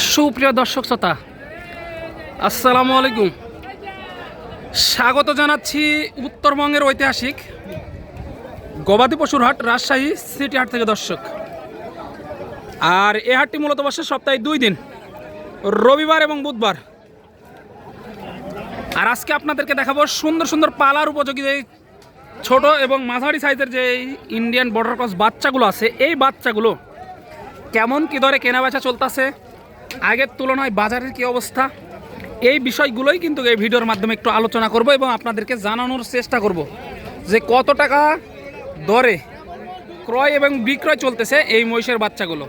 সুপ্রিয় দর্শক শ্রোতা, আসসালামু আলাইকুম। স্বাগত জানাচ্ছি উত্তরবঙ্গের ঐতিহাসিক গবাদি পশুর হাট রাজশাহী সিটি হাট থেকে দর্শক। আর এই হাটটি মূলত বসে সপ্তাহে 2 দিন, রবিবার এবং বুধবার। আর আজকে আপনাদেরকে দেখাবো সুন্দর সুন্দর পালার উপযোগী যে ছোট এবং মাঝারি সাইজের যে ইন্ডিয়ান বর্ডার ক্রস বাচ্চাগুলো আছে, এই বাচ্চাগুলো কেমন কী দরে কেনাবেচা চলতেছে, আগের তুলনায় বাজারের কী অবস্থা, এই বিষয়গুলোই কিন্তু এই ভিডিওর মাধ্যমে একটু আলোচনা করব এবং আপনাদেরকে জানানোর চেষ্টা করব যে কত টাকা দরে ক্রয় এবং বিক্রয় চলতেছে এই মহিষের বাচ্চাগুলো।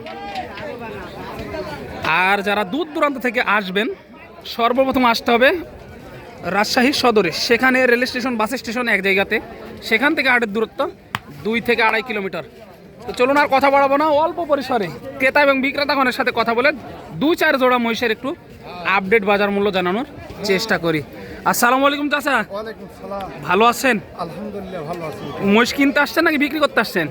আর যারা দূর দূরান্ত থেকে আসবেন, সর্বপ্রথম আসতে হবে রাজশাহী সদরে। সেখানে রেল স্টেশন, বাস স্টেশন এক জায়গাতে, সেখান থেকে হাটের দূরত্ব 2 থেকে 2.5 কিলোমিটার। তো চলুন আর কথা বাড়াবো না, অল্প পরিসরে ক্রেতা এবং বিক্রেতাগণের সাথে কথা বলে 2-4 জোড়া মহিষের একটু আপডেট বাজার মূল্য জানানোর চেষ্টা করি। আসসালামু আলাইকুম চাচা। ওয়ালাইকুম সালাম। ভালো আছেন? আলহামদুলিল্লাহ ভালো আছি। মহিষ কিনতে আসছেন নাকি বিক্রি করতে আসছেন?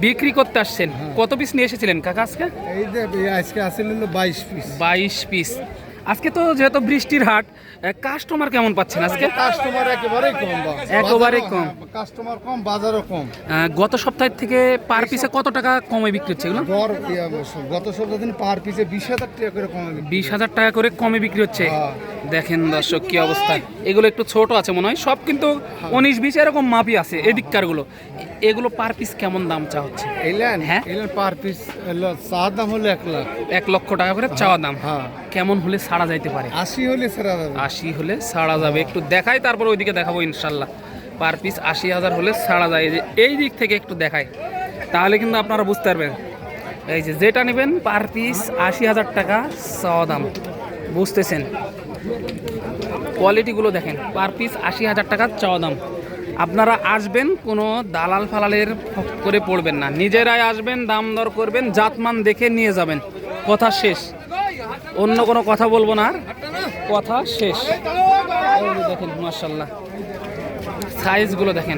বিক্রি করতে আসছেন। কত পিস নিয়ে এসেছিলেন কাকা আজকে? এই যে আজকে আসলে 22 পিস। 22 পিস। আজকে তো যেহেতু বৃষ্টির হাট, কাস্টমার কেমন পাচ্ছেন আজকে? কাস্টমার একেবারেই কম। একেবারেই কম। কাস্টমার কম, বাজারও কম। গত সপ্তাহ থেকে পার পিসে কত টাকা কমে বিক্রি হচ্ছে এগুলো? গত সপ্তাহ দিন পার পিসে 20,000 টাকা করে কমে। 20,000 টাকা করে কমে বিক্রি হচ্ছে। দেখেন দর্শক কি অবস্থা। এগুলো একটু ছোট আছে মনে হয়, সব কিন্তু 19-20 এরকম মাপই আছে এদিককার গুলো। এগুলো পার পিস কেমন দাম চা হচ্ছে? এলেন হ্যাঁ, এলেন পার পিস চাওয়া দাম হলো 1 লাখ। 1 লক্ষ টাকা করে চাওয়া দাম। হ্যাঁ। কেমন হলে ছাড়া যাইতে পারে? 80 হলে ছাড়া যাবে। 80 হলে ছাড়া যাবে। একটু দেখাই, তারপর ওইদিকে দেখাবো ইনশাল্লাহ। পার পিস 80,000 হলে ছাড়া যায়। এই দিক থেকে একটু দেখাই, তাহলে কিন্তু আপনারা বুঝতে পারবেন। এই যে যেটা নেবেন পার পিস 80,000 টাকা চাওয়া দাম, বুঝতেছেন? কোয়ালিটিগুলো দেখেন, পার পিস 80,000 টাকা চাওয়া দাম। আপনারা আসবেন, কোনো দালাল ফালালের করে পড়বেন না, নিজেরাই আসবেন, দাম দর করবেন, জাতমান দেখে নিয়ে যাবেন। কথা শেষ, অন্য কোনো কথা বলবো না, আর কথা শেষ। এই যে দেখেন মাশাআল্লাহ, সাইজগুলো দেখেন,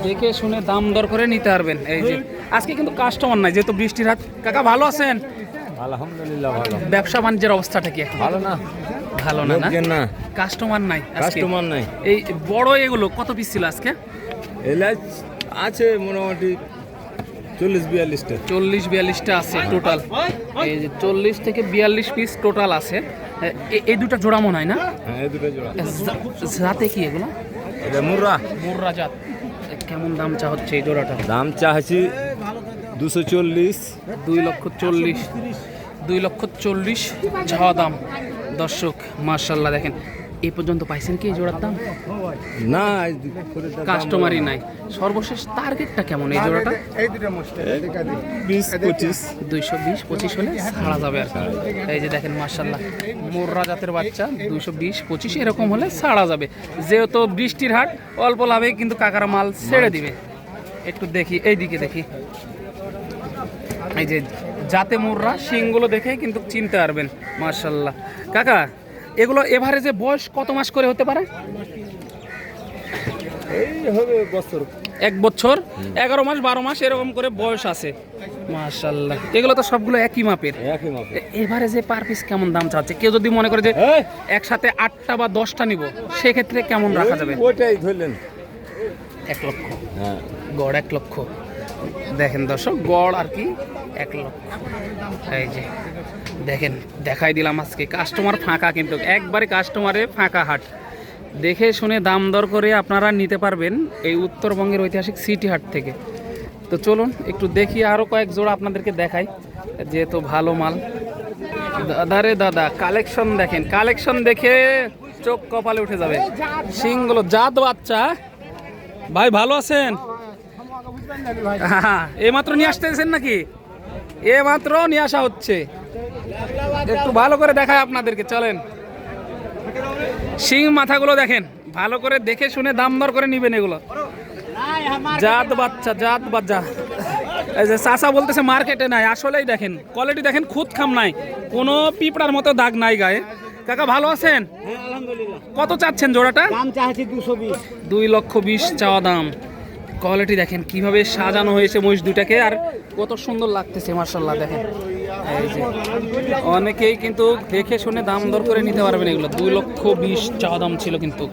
দেখে শুনে দাম দর করে নিতে পারবেন। এই যে আজকে কিন্তু কাস্টমার নাই, যেহেতু বৃষ্টির রাত। কাকা ভালো আছেন? আলহামদুলিল্লাহ ভালো। ব্যবসা বাণিজ্যের অবস্থাটা কি এখন? ভালো না। ভালো না না? না, কাস্টমার নাই আজকে? কাস্টমার নাই। এই বড় এগুলো কত পিস ছিল আজকে? এলাচ আছে মোটামুটি 40-42টা। 40-42টা আছে টোটাল। এই যে 40 থেকে 42 পিস টোটাল আছে। এই দুটো জোড়া মনে হয় না? হ্যাঁ, এই দুটো জোড়া। জাতে কি এগুলো? এটা মুর্রা। মুর্রা জাত। কেমন দাম চা হচ্ছে এই জোড়াটা? দাম চাইছি 240। 2,40,000। 2,40,000 চাওয়া দাম। দর্শক মাশাআল্লাহ দেখেন, এই পর্যন্ত পাইছেন কি এই জোড়ার দাম? না, কাস্টমারই নাই। সর্বশেষ টার্গেটটা কেমন এই জোড়াটা? এই দুটো মোস্ট 20-25। 220-25 হলে ছাড়া যাবে আর কি। এই যে দেখেন মাশাআল্লাহ, মোররা জাতের বাচ্চা 220-25 এরকম হলে ছাড়া যাবে। যেহেতু বৃষ্টির হাট, অল্প লাভে কিন্তু কাকারা মাল ছেড়ে দিবে। একটু দেখি, এই দিকে দেখি, এই যে জাতে মোররা, শিংগুলো দেখে কিন্তু চিনতে পারবেন। মাশাআল্লাহ কাকা, এগুলো এভারেজে বয়স কত মাস করে হতে পারে? এই হবে বছর। 1 বছর, 11 মাস, 12 মাস এরকম করে বয়স আছে। মাশাআল্লাহ, এগুলো তো সবগুলো একই মাপের। একই মাপে। এভারেজে পার পিস কেমন দাম চাচ্ছে? কেউ যদি মনে করে যে একসাথে 8টা বা 10টা নিব, সেক্ষেত্রে কেমন রাখা যাবে? ওইটাই ধরলেন 1 লক্ষ। হ্যাঁ, গড় 1 লক্ষ। দেখেন দর্শক, গড় আর কি 1 লক্ষ। এই যে দেখেন, দেখাই দিলাম আজকে কাস্টমার ফাঁকা, কিন্তু একবারে কাস্টমারে ফাঁকা হাট। দেখে শুনে দাম দর করে আপনারা নিতে পারবেন এই উত্তরবঙ্গের ঐতিহাসিক সিটি হাট থেকে। তো চলুন একটু দেখি, আরও কয়েক জোড়া আপনাদেরকে দেখাই, যেহেতু ভালো মাল। দাদা রে দাদা, কালেকশন দেখেন, কালেকশন দেখে চোখ কপালে উঠে যাবে। শিংগুলো জাত বাচ্চা। ভাই ভালো আছেন? হ্যাঁ, এইমাত্র নিয়ে আসতেছেন নাকি? এইমাত্র নিয়ে আসা হচ্ছে। একটু ভালো করে দেখায় আপনাদেরকে, চলেন। শিং মাথাগুলো দেখেন, ভালো করে দেখে শুনে দাম দর করে নিবেন এগুলো। জাত বাচ্চা, জাত বাচ্চা। এই যে চাচা বলতেছে মার্কেটে নাই, আসলেই দেখেন কোয়ালিটি দেখেন, খুদ খাম নাই, কোনো পিঁপড়ার মতো দাগ নাই গায়ে। কাকা ভালো আছেন? কত চাচ্ছেন জোড়াটা? দাম চাইছি 220। 2,20,000 চাওয়া দাম। কোয়ালিটি দেখেন কিভাবে সাজানো হয়েছে মহিষ দুটাকে, আর কত সুন্দর লাগতেছে মাশাআল্লাহ। দেখেন এই যে অনেকেই কিন্তু দেখে শুনে দাম দর করে নিতে পারবেন এগুলো। 2,20,000 চাওয়া দাম ছিল, কিন্তু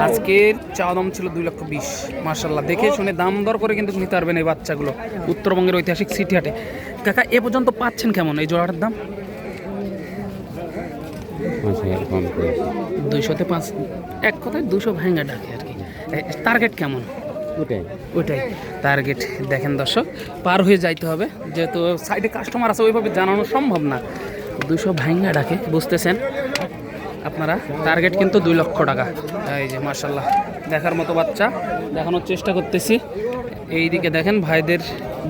আজকের চাওয়া দাম ছিল 2,20,000। মার্শাল্লাহ, দেখে শুনে দাম দর করে কিন্তু নিতে পারবেন এই বাচ্চাগুলো উত্তরবঙ্গের ঐতিহাসিক সিটি হাটে। কাকা, এ পর্যন্ত পাচ্ছেন কেমন এই জোড়াটার দাম? 200-তে 5, এক কথায় 200 ভাঙা ডাকে আর কি। টার্গেট কেমন? ওইটাই টার্গেট। দেখেন দর্শক, পার হয়ে যাইতে হবে, যেহেতু সাইডে কাস্টমার আছে, ওইভাবে জানানো সম্ভব না। 200 ভাঙা ডাকে, বুঝতেছেন আপনারা। টার্গেট কিন্তু 2 লক্ষ টাকা। এই যে মার্শাল্লাহ, দেখার মতো বাচ্চা, দেখানোর চেষ্টা করতেছি। এইদিকে দেখেন ভাইদের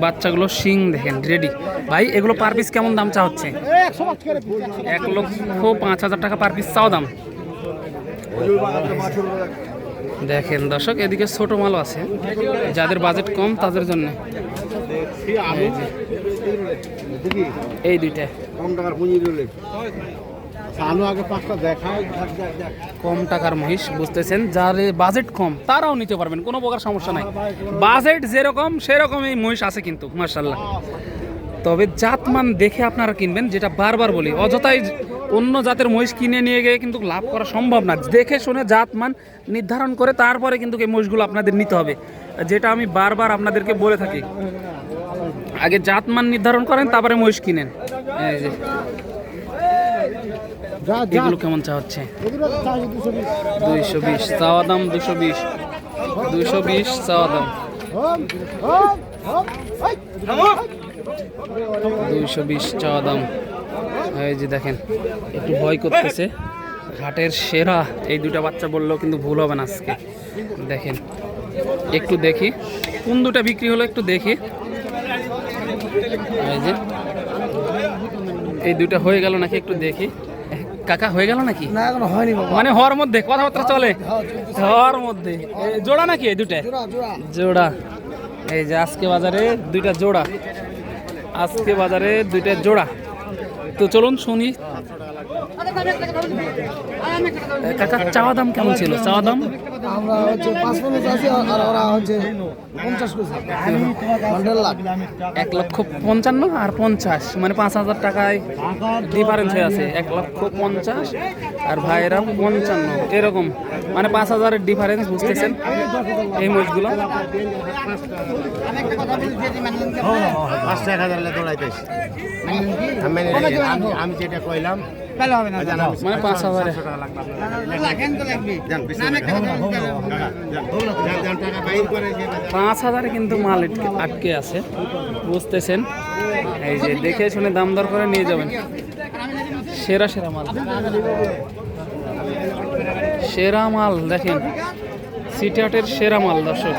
বাচ্চাগুলো, শিং দেখেন রেডি। ভাই, এগুলো পার পিস কেমন দাম চা হচ্ছে? 1,05,000 টাকা পার পিস চাও দাম। দেখেন দর্শক, এদিকে ছোট মালও আছে, যাদের বাজেট কম তাদের জন্য। এই দুইটা কম টাকার মহিষ, বুঝতেছেন, যার বাজেট কম তারাও নিতে পারবেন, কোনো প্রকার সমস্যা নাই। বাজেট যেরকম সেরকম এই মহিষ আছে কিন্তু মাশাআল্লাহ। তবে জাতমান দেখে আপনারা কিনবেন, যেটা বারবার বলি, অযথাই অন্য জাতের মহিষ কিনে নিয়ে গিয়ে কিন্তু লাভ করা সম্ভব না। দেখে শুনে জাতমান নির্ধারণ করে তারপরে কিন্তু এই মহিষগুলো আপনাদের নিতে হবে, যেটা আমি বারবার আপনাদেরকে বলে থাকি। আগে জাতমান নির্ধারণ করেন, তারপরে মহিষ কিনেন। এই যে এগুলো কেমন চা হচ্ছে? 220 চাওয়া দাম, 220 চাওয়া দাম, 220 চাওয়া দাম। এই যে দেখেন, একটু ভয় করতেছে। ঘাটের সেরা এই দুটা বাচ্চা বললেও কিন্তু ভুল হবে না আজকে। দেখেন, একটু দেখি কোন দুটা বিক্রি হলো, একটু দেখি। এই যে এই দুটা হয়ে গেল নাকি একটু দেখি। কাকা, হয়ে গেল নাকি? না, এখনো হয়নি বাবা। মানে হওয়ার মধ্যে কথাবার্তা চলে, হওয়ার মধ্যে। জোড়া নাকি এই দুটা? জোড়া। এই যে আজকে বাজারে দুইটা জোড়া, আজকে বাজারে দুইটা জোড়া। তো চলুন শুনি। কাকা, চাওয়া দাম কেমন ছিল? চাওয়া দাম আমরা হচ্ছে 55 আছি, আর ওরা হচ্ছে 50 করছে। 1,55,000 আর 50, মানে 5,000 টাকায় ডিফারেন্স হয়ে আছে। 1,50,000 আর ভাইয়েরা 55, এরকম মানে 5,000-এর ডিফারেন্স, বুঝতেছেন এই মহিষগুলো। আমি যেটা কইলাম মানে 5,000 5,000 কিন্তু মাল আটকে আছে, বুঝতেছেন। এই যে দেখে শুনে দাম দর করে নিয়ে যাবেন। সেরা সেরা মাল, সেরা মাল দেখেন, সিটি হাটের সেরা মাল দর্শক।